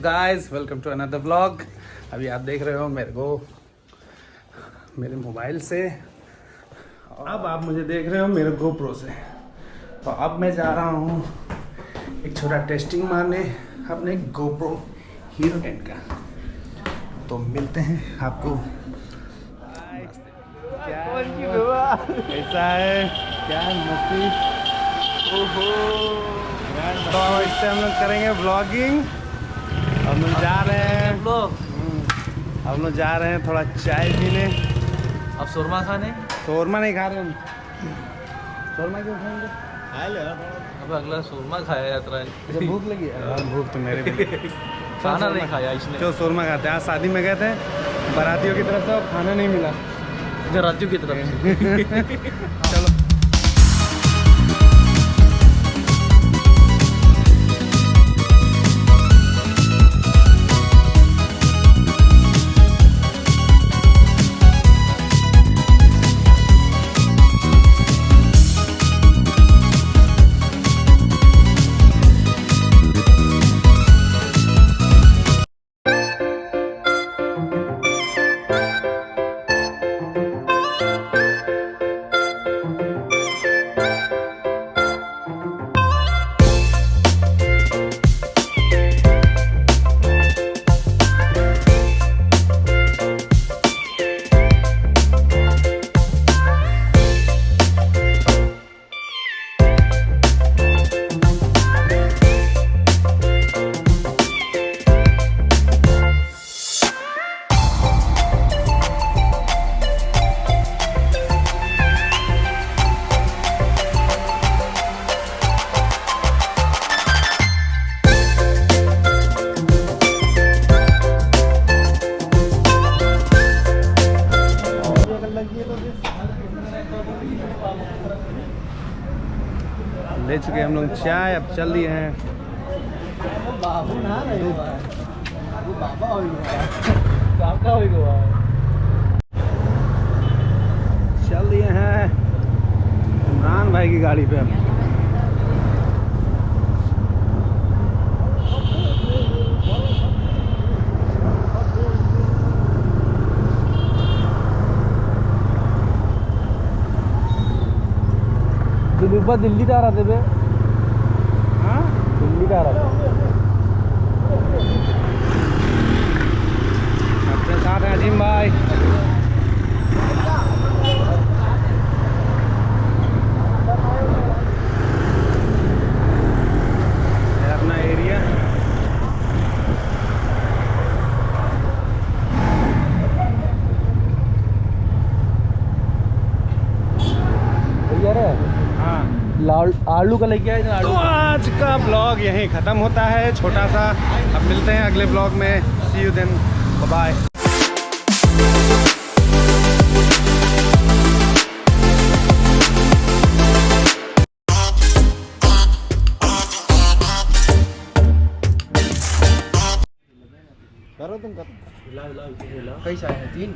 Guys, welcome to another vlog. अभी आप देख रहे हो मेरे को मेरे मोबाइल से, अब आप मुझे देख रहे हो मेरे गोप्रो से। तो अब मैं जा रहा हूँ एक छोटा टेस्टिंग मारने अपने गोप्रो हीरो 10 का। तो मिलते हैं आपको। कैसा है, क्या मस्ती। तो इससे हम लोग करेंगे व्लॉगिंग। हम लोग जा रहे हैं हम लोग जा रहे हैं थोड़ा चाय पीने। अब शोरमा खाने। शोरमा नहीं खा रहे हम। शोरमा क्यों खाएंगे? खा ले अब अगला शोरमा खाया जाता है। जब भूख लगी है। भूख तो मेरे भी। खाना नहीं खाया इसने। जो शोरमा खाते हैं, आज शादी में गए थे बारातियों की तरफ से और खाना नहीं मिला रातियों की तरफ से। चलो ले चुके हम लोग चाय, अब चल दिए हैं। चल दिए हैं इमरान भाई की गाड़ी पे। दिल्ली जा रहा थे। हाँ, दिल्ली जा रहा था। अपने साथ हैं अजीम भाई। ये अपना एरिया। हाँ, आलू का लेके आए। तो आज का ब्लॉग यहीं ख़त्म होता है, छोटा सा। अब मिलते हैं अगले ब्लॉग में। सी यू देन, बाय। करो तुम करो। कई सारे हैं, 3।